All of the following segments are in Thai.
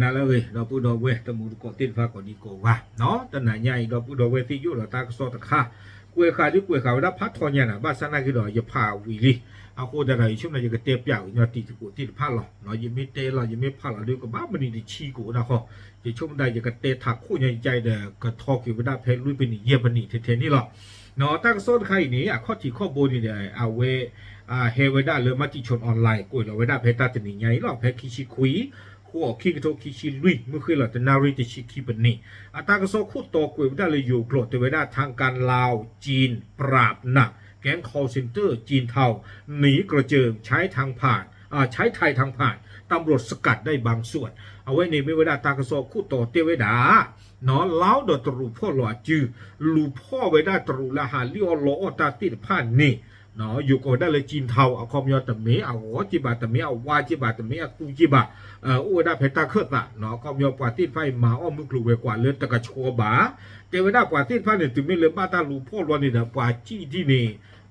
นั่นเลยเราพูดเราเวทตะมูกอตินฟ้ากอดีโกว่าเนาะแต่ไหนใหญ่เราพูดเราเวที่ยุเราตากสอตะค่ากวยขาที่กวยขาได้พัดทอนเนี่ยนะบ้านสนาคือเราจะพาวิลีเอาโคแต่ไหนช่วงนั้นจะเตียบยาวเนี่ยตีตะกูตีผ้าหรอเนาะยังไม่เตะเรายังไม่ผ้าเราดูกับบ้านมันนี่ชี้กูนะเขาจะช่วงใดจะกเตะถักคู่ใหญ่ใจเด้อกระทอกอยู่ไม่ได้เพลลุยเป็นเยี่ยมมันนี่เทนี่หรอเนาะตั้งโซนใครนี่ข้อที่ข้อโบนี่เนี่ยเอาเวเฮเวด้าเรือมาติชนออนไลน์กวยเราเวด้าเพตาจะหนีไงหรอเพคิชิคุยหัวคิกโตคิชิลุยเมื่อคืนเราจะนาริติชิคิบันนี่อัตากโซคู่โตกวยเวด้าเลยอยู่โกรธแต่เวด้าทางการลาวจีนปราบหนักแก๊งคอลเซ็นเตอร์จีนเทาหนีกระเจิงใช้ทางผ่านใช้ไทยทางผ่านตำรวจสกัดได้บางส่วนเอาไว้ในไม่เวลาตากระสอบคู่ต่อเตเวดาเนาะเล้าดอตรูพ่อหล่อจือลูพ่อไว้ได้ตรูละหาลิออลอตาติดผ่านนี่เนาะอยู่ก็ได้เลยจีนเทาเอาคอมยอตเมเอาหัวจิบาตเมเอาวาจิบาตเมเอากูจิบาอ้ได้เพตาเคอร์ตะเนาะคอมยอปาติดไฟมาอ้อมมือกลูเวกว่าเลือดตะกะชัวบาเตเวดาปาติดไฟเนี่ยถึงไม่เลยบ้าตาลูพ่อหล่อนี่นะปาจีที่นี่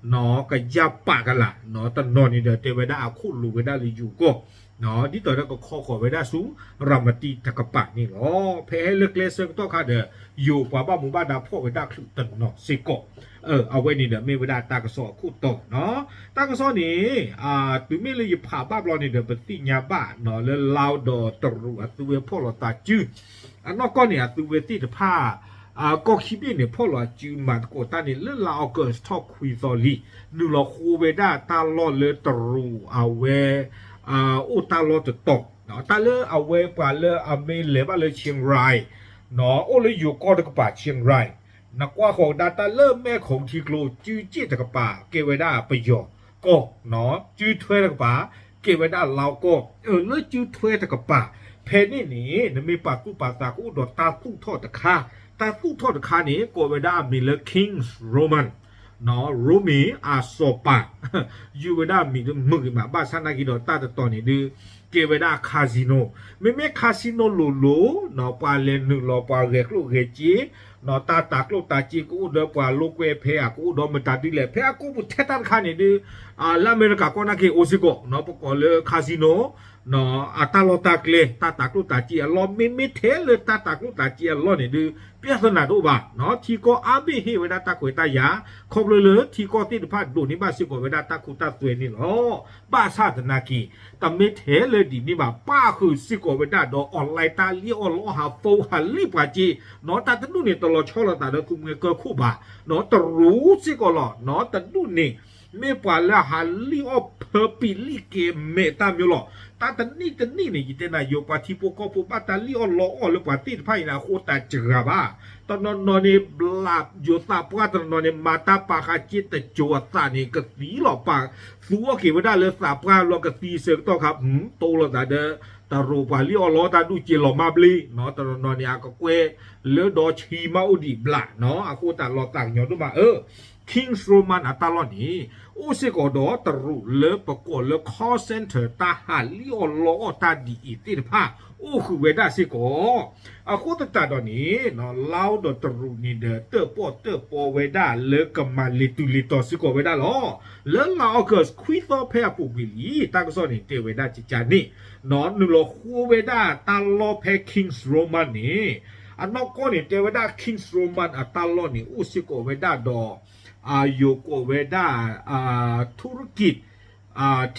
เนาะก็ยับปากกันละเนาะตอนนอนนี่เดี๋ยวเทวดาเอาคู่ลูเวดาเลยอยู่ก็เนาะที่ต่อแล้วก็ข้อขอเวดาสูรามตีตะกปะนี่เนาะเพให้เลือกเลเซอร์ต้องขาเด้ออยู่กว่าบ้านหมู่บ้านดาพ่อเวดาคลุตันเนาะสิโกเอาไว้นี่เดี๋ยวไม่เวดาตากระสอคู่โตเนาะตากระสอนี่ตัวไม่เลยผ่าบ้านเรานี่เดี๋ยวปฏิญญาบ้านเนาะแล้วลาวดอตรูตัวพ่อเราตาจื้อนอกก็เนี่ยตัวที่จะผ้าก็คิดเนี่ยพ่อเราจืมันก็ตาเนี่ยเรื่องเราเกิดท็อปคุยซอลี่ดูเราคูเวด้าตาลอดเลยตรูเอาเวอุตาลอดจะตกเนาะตาเลเอาเวปาเลอเมเลบาเลเชียงรายเนาะโอ้เลยอยู่ก็ตะกป่าเชียงรายนักว่าของดาตาเลแม่ของทีโกลจื้อเจี๊ยตะกป่าเกเวด้าไปยอก็เนาะจื้อถ้วยตะกป่าเกเวด้าเราก็เลยจื้อถ้วยตะกป่าเพนี่นี่นะมีปากกูปากตากูดอตาพุ่งทอดตะคาแต่ผู้ทอดคานี้โกเวด้ามีเลคิงส์โรมันเนาะรูมีอาโซปายูเวด้ามีมึงมาบ้านซานากิโดตาตอนนี้ดูเกเวด้าคาสิโนไม่คาสิโนโลโลเนาะปาเลนึงรอปาเรกลูเรจีเนาะตาตากลูตาจีกูเดปาลูกเวเพอากูดอมตาดิเลเพอากูบุเทตันคานี้ดูลาเมริกาก็นักเกโอซิโกเนาะปกเลคาสิโนเนาะตาลอตากเลตาตากลูตาจีลอไม่เทเลยตาตากลูตาจีลอนี่ดูเปียสนาดูบ้าเนาะที่ก็อาบิเฮเวดาตาคุยตายาคงเลยที่ก็ติดพาดดูนี่บ้าสิกเวดาตาคุตาสวยนี่เนาะบ้าซาตนากีแต่ไม่เทเลยดินี่บ้าป้าคือสิกเวดาดออนไลน์ตาเลี้ยออนล้อหาโฟหาลีปาจีเนาะตาตดูนี่ตลอดช่อละตาเด็กคุมเงก็คู่บ้าเนาะแต่รู้สิก็หล่อเนาะแต่ดูนี่ไม่ปล่อยแล้วหาลีออเพอร์ปิลีเกมเมตามอยู่หรอตาแต่นี่นี่ยินดีนายโยปาทิโปโกโปปาตาลีออนล้อหรือปาติดไพ่นะโคตาเจราบ้าตอนนอนนี่บลาบโยตาปาตอนนอนนี่มาตาปาคาจิตแต่จวดตานี่ก็สีหลอกปากสัวเขียวได้เลยสาปาลอกสีเสือต้องครับโตแล้วแต่เด้อตาโรปาลีออนล้อตาดูเจลมาบลีเนาะตอนนอนนี่อาก็เกวเลือดอชีมาอุดิบลาเนาะอากูตาลอต่างยอดมาคิงส์โรมันอัตลอนี้โอเสกอดอตรูเลปกอเลคอเซ็นเตอร์ตาหาลิโอโลตาดีอีติดผ้าโอ้คือเวดาสิโกอาโคตตาดอนี้เนาะลาวดอตรูนี่เดเตอร์ปอเวดาเลกัมมาลิตุลิตอสิโกเวดาลอเลลาวเกิสควิโตเพอปุบิลีตากซอนี่เตเวดาจิจานี่เนาะนุโลคูเวดาตาโลเพคิงส์โรมันนี่อันนอกก็นี่เตเวดาคิงส์โรมันอัตาโลนี่อุสิโกเวดาดอโยโกเวด้าธุรกิจ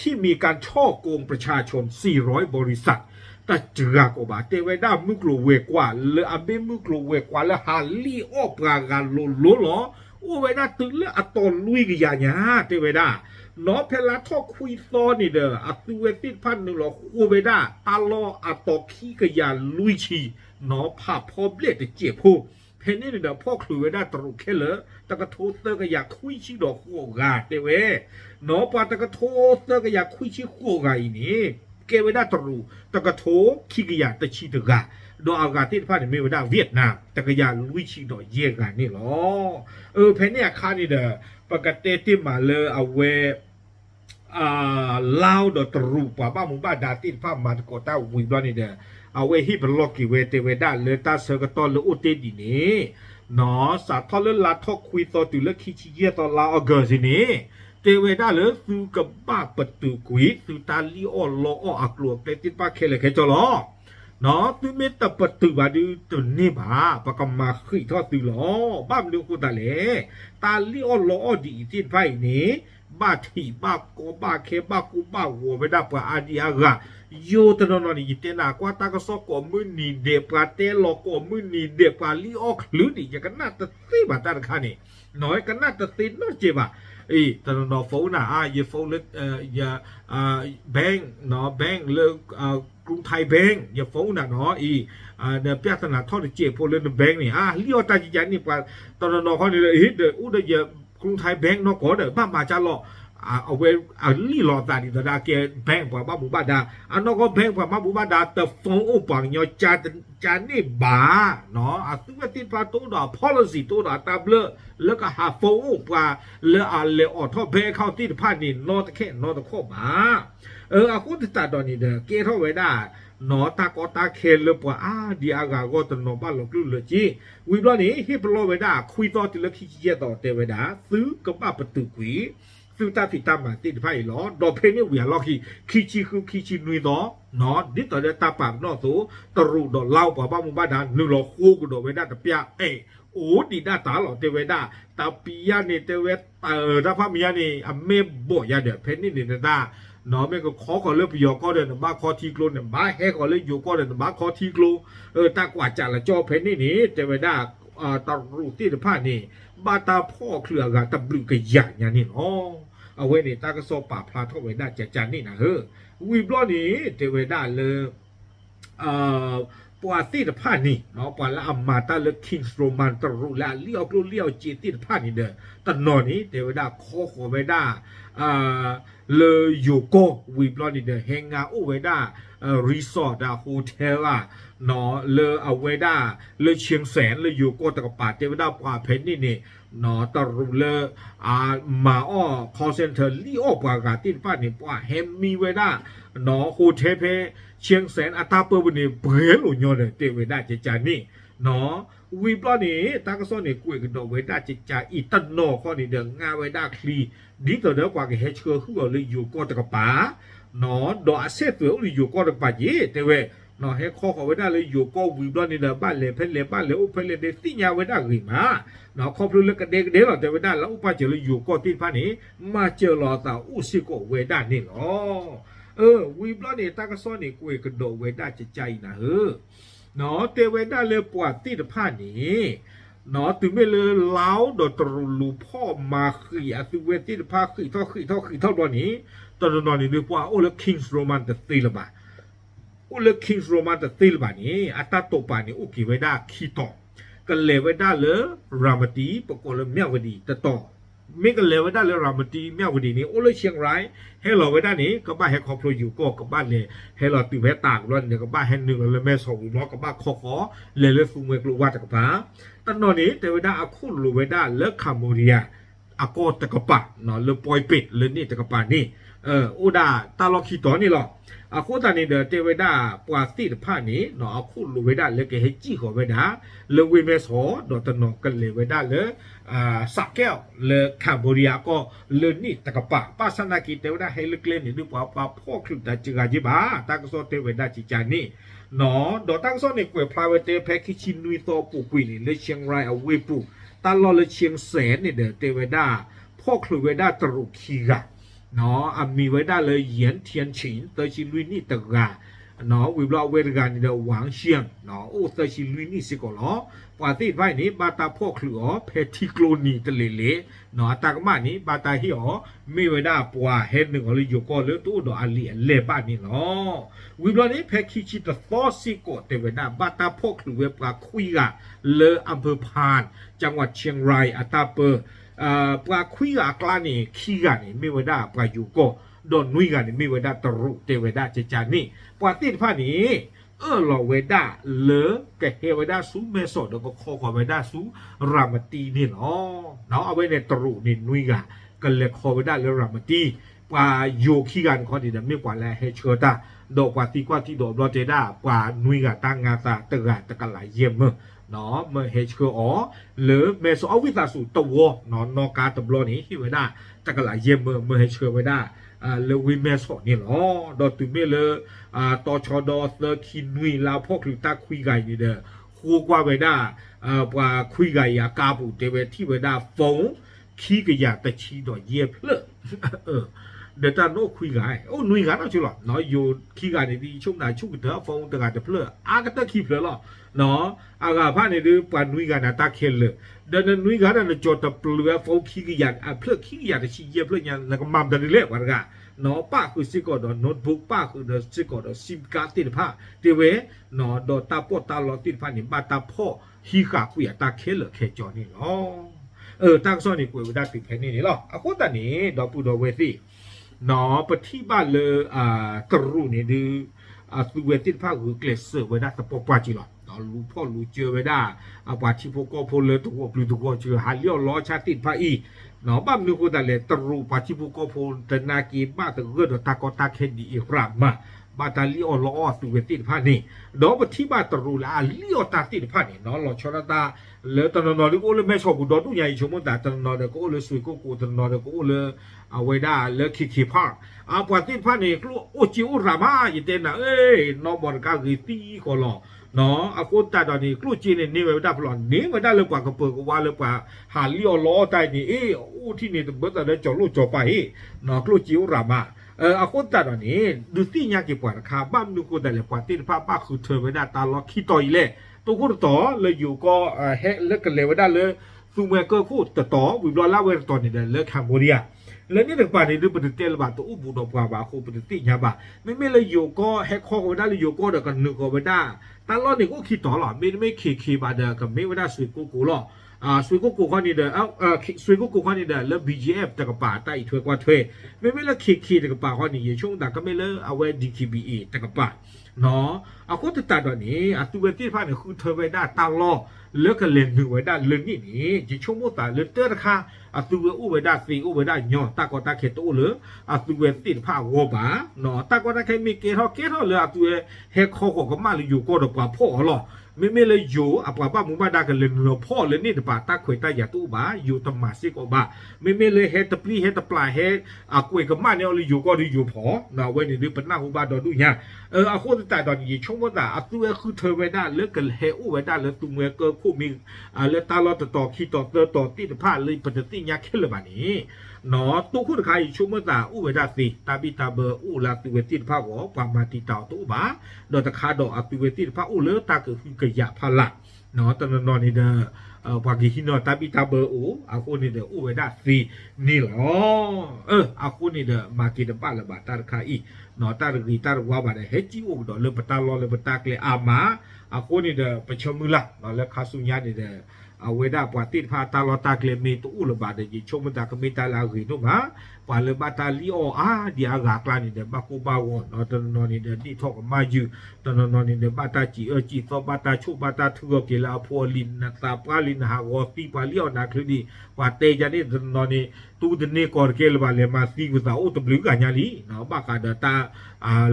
ที่มีการช่อโกงประชาชน400บริษัทแต่เจือกว่าเตเวด้ามึกลัวเวกว่าเลยอาเบมึกลัวเวกว่าแล้วหาลีออปรางานโลหรอโอเวด้าตึงเลยอะตอนลุยกันอย่างเงี้ยเตเวด้าเนาะเพลาท่อคุยซอนี่เด้ออะตัวเวติพันหนึ่งหรอโอเวด้าตาลออะตอขี้กันอย่างลุยชีเนาะภาพพอเบลดเจ็บผู้เพนนี่เดี๋ยวพ่อคลุยไว้ได้ตรุกแค่เลยแต่กระโทษเตอร์ก็อยากคุยชิดอกหัวกาเตเวเนาะปาแต่กระโทษเตอร์ก็อยากคุยชิหัวกาอีนี่เกไว้ได้ตรุแต่กระโทษขี้ก็อยากตะชีตะกาดอกอากาศที่พาดไม่ไว้ได้เวียดนามแต่ก็อยากลุยชิดอกเยี่ยกันนี่หรอเพนนี่ค่านี่เด้อปกติที่มาเลยเอาเวลาวดอตรูป่าบ้ามุบ้าดาตินฟ้ามันก็ต้าวิบลานี่เด้อเอาไว้ฮิบล็อกกิเวเตเวด้าเลตาเซอร์กตอเลอุเตดินี่เนาะสาทอเลลาทอคุยต่อตุเลคิชิเยตอลาอเกอร์สินี่เตเวด้าเลสูกับบ้าประตูกุยสูตาลีออลออักลัวเตติป้าเคเลเคจอลอ เนาะตุเมตปตุบาดูตุนี่บาปะกมาขิทอตุลอบ้ามดูกูตาเลตาลิออลออดีที่ไฟนี่บ้าที่บ้าโกบ้าเคบ้ากูบ้าหัวไม่ได้ปะอาดีอากาโยตนนนี่ยิเตนากว่าตากสอกอมือนี่เดปาเตลอกอมือนี่เดปาลิออกหรือดิอย่างกันน่าตะตีบาตาคันนี่น้อยกันน่าตะตีนเนาะเจ็บอ่ะตอนนอฟูน่ะเยฟูเล็กอย่าแบงเนาะแบงเลิกกรุงไทยแบงอย่าฟูน่ะเนาะเดี๋ยวพิจารณาทอดเจ็บพอเล่นแบงนี่เลี้ยวตาจีจันนี่ปะตอนนอเขาเนี่ยเดี๋ยวอุดเดี๋ยวกรุงไทยแบงเนาะก็เดี๋ยวบ้ามาจ้าหล่อเอาไว้ลี่หล่อตาดิตาเกแบงกว่าบ้าบุบาดาน้องก็แบงกว่าบ้าบุบาดาแต่ฟงอุปังยอจานนี่บ้าเนาะซึ่งว่าที่พาตัวดอ policy ตัวดอตาเบลแล้วก็หาฟงอุปาเลออท่อแบงเข้าที่ผ่านนี่นอตแค่นอตข้อบ้าคุณติดตาตอนนี้เด้อเกท่าไว้ได้นอตากอตาเคลเลยปว่าดีอากาก็ตนอบ้านหลอกลุ่นเลยจีวิบล้อนี้ฮิปโลไว้ได้คุยต่อติละขี้เกียจต่อเตไว้ได้ซื้อกับบ้าประตูกุยซื้อตาติดตามมาติดไพ่หลอดอกเพนี่เวียล็อกขี้ชีคือขี้ชีนุยต่อนอดิต่อเดตาปากนอสูตรูดอกเล่าป่าบ้ามุบ้าดานนึกหลอกคู่กูดอกไว้ได้แต่เปียโอ้ดีด้าตาหลอเตไว้ได้ตาปียานี่เตไว้ถ้าพามียานี่เมบบ่ยาเดือดเพนี่นี่ได้น้องแม่ก็ขอก่อนเลือกประโยชน์ก็เดินมาขอทีกลัวเนี่ยมาให้ก่อนเลือกอยู่ก็เดินมาขอทีกลัวตากว่าจัดละจอเพนนี่เจไว้ได้ตารูที่เดือดผ้านี่บาตาพ่อเคลือกตะบลึงกระยาอย่างนี้เอาไว้นี่ตากระโซป่าพลาทไว้ได้จัดจานนี่นะวิบล้อนี้เจไว้ได้เลยปวดที่เดือดผ้านี่เนาะปวดละอัมมาตาเลือกคิงส์โรมันตรูละเลี้ยวกลัวเลี้ยวจีที่เดือดผ้านี่เด้อตอนนอนนี้เจไว้ได้ขอไว้ได้เลยอยู่ก็วิบล้อนี่เด้อเฮงาอุไว้ได้รีสอร์ทโฮเทลเนาะเลยเอาไว้ได้เลยเชียงแสนเลยอยู่ก็ตะกป่าเจไว้ได้ปวดเพนนี่เนาะตรูเลยมาคอเซ็นเตอร์ลี่อปวดกาที่ผ้านี่ปวดเฮมมีไว้ได้เนาะโฮเทลเพเชียงแสนอัตราเปิดวันนี้เปลี่ยนอุ่นยนต์เตไว้ได้เจจานี่เนาะวิบล้อนี้ตากระซ้อนนี่กุยกันดอกไว้ได้เจจาอีตันโนข้อนี้เด้องาไว้ได้คลีดีต่อเด้อกว่าเฮเชอร์คือเลยอยู่ก็ตะกป่าเนาะดอกเสตัวเลยอยู่ก็ตะป่าเย่เตเวเนาะให้ข้อเขาไว้ได้เลยอยู่ก็วิบล้อนี่เด้อบ้านเลยเพิ่นเลยบ้านเลยอุเพิ่นเลยเดสิญาไว้ได้หรือมาเนาะครอบครัวเล็กกันเด็กเราแต่ไว้ได้แล้วอุปาเจอเลยอยู่ก็ที่ผ้านี้มาเจอรอตาอุสิโกไว้ได้นี่เนาะวิบล้อนี่ตากระซ้อนนี่กุยกันดอกไว้ได้ใจนะเนาะเตไว้ได้เลยปวดที่ผ้านี้เนาะถึงไม่เลยเล้าโดดตรูลูพ่อมาขี่ถึงเวทีพาขี่ท่อตอนนี้ตอนนี้เรียกว่าโอเลคิงส์โรมันแต่ตีละบาโอเลคิงส์โรมันแต่ตีละบานี้อัตราตัวป่านี้อุกิไว้ได้ขี่ต่อกันเลยไว้ได้เลยรามตีปกติเมียวดีแต่ต่อไม่กันเลยไว้ได้เลยรามตีเมียวดีนี้โอเลเชียงรายให้เราไว้ได้นี้ก็บ้านให้ครอบครัวอยู่ก็กับบ้านเลยให้เราตื่นแม่ตากร้อนเนี่ยกับบ้านให้หนึ่งเลยแม่สองล้อกับบ้านขอเลยฟูเมืองกลัวว่าจากบ้าตอนนี้แต่เวลาอาคุณรู้ไว้ได้เลิกคาโมเรียอาโกตะกปะเนาะเลิกปอยเป็ดเลยนี่ตะกปะนี่อุดาตาลอคีตอนี่หรออาคุณตอนนี้เดเตเวด้าปวดติดผ้านี้เนาะอาคุณรู้ไว้ได้เลิกเกให้จี้ขอไว้ได้เลิกวิเมสอดอตนอกันเลยไว้ได้เลยสักแก้วเลิกคาโมเรียก็เลิกนี่ตะกปะป้าสนากีเตเวด้าให้เลิกเล่นนี่ดูว่าพ่อคลุดแต่จึงอาจิบาตากโซเตเวด้าจิจานี่เนาะดอตั้งซ้อนในกวยพาเวเตแพ็กคิชินุยโตปูกุยนี่เลยเชียงรายเอาไว้ปูตลอดเลยเชียงแสนนี่เด้อเตเวด้าพ่อคลุเวด้าตรุคีกะเนาะมีไว้ได้เลยเหยียนเทียนฉินเตชิลุยนี่ตะกาเนาะวิบลาเวรกานี่เด้อหวังเชียงเนาะโอ้เตชิลุยนี่สิก็ล้อปาติไว้นี่บาตาพ่อคลุเพทิโกลนีตะเลเลเนาะตากมานี่บาตาฮิมีไว้ได้ปัวเฮ็ดหนึ่งเลยอยู่ก็เลยตู้ดออันลีเลบ้านนี่เนาะวิบลานี้แพ็กคิชิตะฟอสิโกเตเวด้าบาตาพ่อคลุเวปลาคุยกะเลอำเภอพานจังหวัดเชียงรายอัตาเปอร์ปลาคุยกากลานี่ขี้กานี่มีไว้ได้ปลาอยู่ก็โดนนุยกานี่มีไว้ได้ตรุเตเวด้าเจจานี่ปลาติดผ้านี้เราเวด้าเลอแกเฮเวด้าซูเมโซดแล้วก็คอความเวด้าซูรามตีนี่เนาะเอาไว้ในตรุนี่นุยกากันเลยคอเวด้าเลรามตีปลาโยขี้กันข้อดีนะไม่กว่าแลเฮเชอร์ตาดอกกว่าที่ดอกรอเจด้าปลานุยกาตั้งงาตาตะกะตะกันหลายเยี่ยมเนาะเมื่อเฮชคือหรือเมโซอวิตาสูตัวเนาะนอกาตบลอนี้ที่ไว้ได้ตะกันหลายเยี่ยมเมื่อเฮชคือไว้ได้ เลวิเมสนี่หรอดอตุเมเลตอชอดอเซคินุยลาพอกหรือตาคุยกันนี่เด้อคู่กว่าเวดาว่าคุยกันยากาบุเตเวที่เวดาฟงขี้กยาตะชีดอเย็บเลเดี๋ยวตาโน้คุยกันโอ้หนุ่ยกันเอาชิลล์เนาะอยู่ขี้กันในที่ช่วงไหนช่วงเดือดฟงตะการจะเพลอก็ตะขี้เพลอหรอเนาะพาในดูปานหนุ่ยกันนะตาเคลเลยเดี๋ยวหนุ่ยกันนะจอดตะเพลอฟงขี้กยาเพลอขี้กยาตะชีเย็บเพลอยังแล้วก็มัมดันเล่วันกันเนาะป้าคือสิกอดโน้ตบุ๊กป้าคือสิกอดซิมการ์ดติดผ้าเทเวเนาะดอตาปอตาลอติดผ้านี่บาตาพ่อฮีกาคุยตาเคลเคจอนี่เนาะตั้งซ้อนนี่กูเวลาติดแค่นี้หรอโคตรนี่ดอปูดอเวซี่เนาะปฏิบัติเลยตรูนี่ดูสุเวติผ้าคือเกลเซอร์เวลาตะปอปาจิหรอเนาะรู้พ่อรู้เจอเวลาปาชิโปโกโพเลตัวปลุตัวเจอหาเลี้ยวล้อชาติดผ้าอีเนาะบ้านนึกว่าแต่ตรูปาชิโปโกโพตนากีบ้าตะเกิดตากอตาเคนดีอีกรามมาบาตาเลี้ยวล้อสุเวติผ้านี่เนาะปฏิบัติตรูละเลี้ยวตาติดผ้านี่เนาะล้อชนตาแล้วตอนนั้นเราก็เลยไม่ชอบกูดอตุ้งใหญ่ชมแต่ตอนนั้นเราก็เลยสวยกูตอนนั้นเราก็เลยเอาไว้ได้แล้วขี้พักปวดที่พันนี่กลัวโอจิอุรามาอย่างเต้นนะน้องบอลก็คือตีก็หล่อเนาะคนแต่ตอนนี้กลัวจีนนี่ไม่ได้พลอนนี่ไม่ได้เลยกว่ากระเปิดก็ว่าเลยกว่าหาเลี้ยวล้อใจนี่ที่นี่ต้องเบิดแต่จอดลู่จอดไปเนาะกลัวจิอุรามาคนแต่ตอนนี้ดูที่ยากกี่ปวดขาบ้านดูกูแต่เลยปวดที่ป้าคือเธอไม่ได้ตาล้อขี้ต่อยเลยตัวกูต่อเลยอยู่ก็เฮเลิกกันเลยว่าได้เลยซูเมเกอร์คู่ต่อวิบลอลาเวอร์ตอนนี้เลิกแคมโบเดียแล้วนี่ถึงป่านนี้ดูปฏิเสธบาตัวอุบุดอกว่าคู่ปฏิเสธยาบาไม่เลยอยู่ก็เฮคอก็ได้เลยอยู่ก็เด็กกันหนึ่งก็ไม่ได้แต่เราเนี่ยก็คิดต่อหรอไม่ขี้บาเด็กก็ไม่ได้สุดกูหรอกสุดกูข้อนี้เด้อสุดกูข้อนี้เด้อแล้ว BGF แต่กับป่าใต้ถ้วยกว่าถ้วยไม่เลยขี้แต่กับป่าข้อนี้ช่วงแต่ก็ไม่เลยเอาไว้ DKBE แต่กับป่าเนาะก็จะตัดตอนนี้ตัวเวทีผ่านเนี่ยคือเธอไว้ได้ตั้งรอเลือกกันเล่นหนึ่งไว้ได้เรื่องนี้จะช่วงมุ่งแต่เลือกเตอร์ค่ะตัวเวอู้ไว้ได้สีอู้ไว้ได้ย่อตาก็ตาเขตตู้หรือตัวเวทีผ่าวัวบ้าเนาะตาก็ตาแค่มีเกทอเลยตัวเฮคอก็มาเลยอยู่ก็ดอกว่าพ่อหรอไม่เลยอยู่ป่าบ้ามุมาได้กันเล่นเราพ่อเลยนี่แต่ป่าตาขวยตาอย่าตู้บ้าอยู่ธรรมะสิก็บ้าไม่เลยเฮตปลีเฮตปลายเฮกวยกับมาเนี่ยเลยอยู่ก็เลยอยู่พอเนาะเว้ยนี่ดูเป็นหน้าหูบ้าดอดูเนี่ยคนแต่ตอนนี้ช่วงว่าแต่ตัวคือเธอไว้ได้เลือกกันเฮอู้ไว้ได้แล้วตัวเมื่อเกิดคู่มีแล้วตาเราต่อขี้ต่อตีผ้าเลยปฏิทินยาขึ้นเลยแบบนี้เนาะตัวคู่ใครช่วงว่าแต่อู้ไว้ได้สิตาบิตาเบอร์อู้แล้วตัวตีผ้าหัวความมาตีต่อตัวบ้าโดยตะขาดอกตัวตีผ้าอู้เลือกตาเกิดขึ้นกระยาพลักเนาะตอนนอนนี่เด้อพอกี่ที่นอนตาบิตาเบอร์คนนี่เด้ออู้ไว้ได้สินี่หรอคนนี่เด้อมากินบ้านละบาทตาคาอีเนาะตารีตาว่าบาดเฮจิโอดอเลปตาลอเลปตาเกลอามาคนนี่เด้อประชมุละเนาะแล้วคาสุญญานี่เด้อเวดาปวดติดพาตาลอตาเกลเมตุอุลบาดยิชมตากเมตาลาหินุมาปาเลบาตาลิโอดีอากากลานี่เด้อบากูบาวอนเนาะตอนนอนนี่เด้อนี่ทอกมาอยู่ตอนนอนนี่เด้อบาตาจีตอบาตาชุบาตาทุกเกลาพอลินนาตาปาลินหาวอปีปาลิโอนาคลีว่าเตจานี่ตอนนอนนี่ตูดนี่กอร์เกลบาเลมาซีกุซาโอตบลิกาญาลีเนาะบากาดตา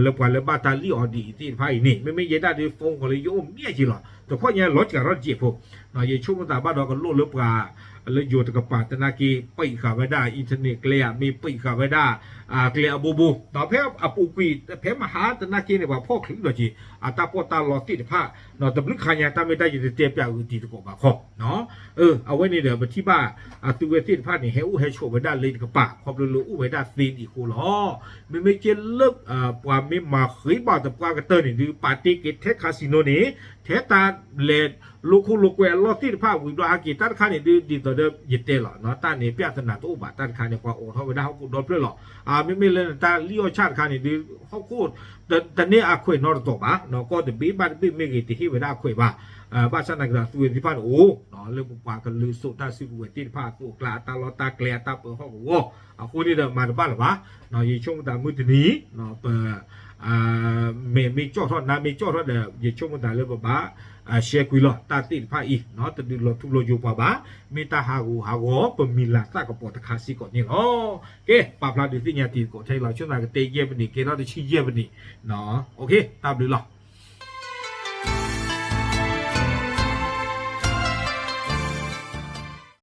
เลปาเลบาตาลิโอดีที่ไพ่นี่ไม่เยดาดิฟงก็เลยโยมเมียจีหรอแต่ข้อนี้รถกับรถจีบพวกเนาะยังช่วงตาบ้านเราก็โลดเลือกาแล้วอยู่กับป่าตนากีปีกขาไว้ได้อินเทอร์เน็ตเกลียมีปีกขาไว้ได้เกลียบูต่อเพอปูกีเพมหาตนากีเนี่ยว่าพ่อคลิ้งด้วยจีตาปอตาลอติดผ้าเนาะแต่ลึกขายตาไม่ได้ยินเตียบยาวตีตะกบบ่าคอเนาะเอาไว้ในเดี๋ยวไปที่บ้านตัวเวทีผ้านี่เฮอู้เฮโชไว้ได้เลยกับป่าความเร็วอู้ไว้ได้ซีนอีกคู่ล้อไม่เจนเลิกว่าไม่มาเคยบอกแต่ว่ากระเตอร์นี่ดูปาร์ตี้เกตเทคคาสิโนนี่เทตาเลดลูกคู่ลูกแวร์ลอติดผ้าวิบลากีตันคานี่ดูดีต่อเดิมยิดเตลเนาะตาเนี่ยเปียกถนัดตู้บาตันคาเนี่ยกว่าโอ้เขาไว้ได้เขากูโดนเพื่อหรอไม่เลยตาลิโอชาติคานี่ดูเขาพูดแต่เนี่ยอาคุยนอร์ตัวบ้าเนาะก็แต่บีบ้านบีไม่กี่ที่ไว้ได้คุยบ้าบ้านฉันนักการตัวที่ผ่านเนาะเรื่องปากกันลือสุดตาสิบเวทีผ่านตัวกลาตาลอตาเกลียตาเปิดห้องคนนี้เดินมาในบ้านหรอวะเนาะยี่ช่วงตามือถือนี้เนาะเปิดมีจ่อทอดนะมีจ่อทอดเดี๋ยวยี่ช่วงตาเลยบ้าเชียร์กุยหล่อตาติดผ้าอีเนาะแต่ดูหล่อทุกโลอยู่ป่าบ้ามีตาหาวเปิดมีหลักตากระป๋อตะคาสิก่อนนี่เนาะโอเคปาพลาดูที่เนี่ยตีก่อนใช้เราช่วงไหนก็เตะเยี่ยมนี่เกล้าได้ชี้เยี่ยมนี่เนาะโอเคตามดูหล่อ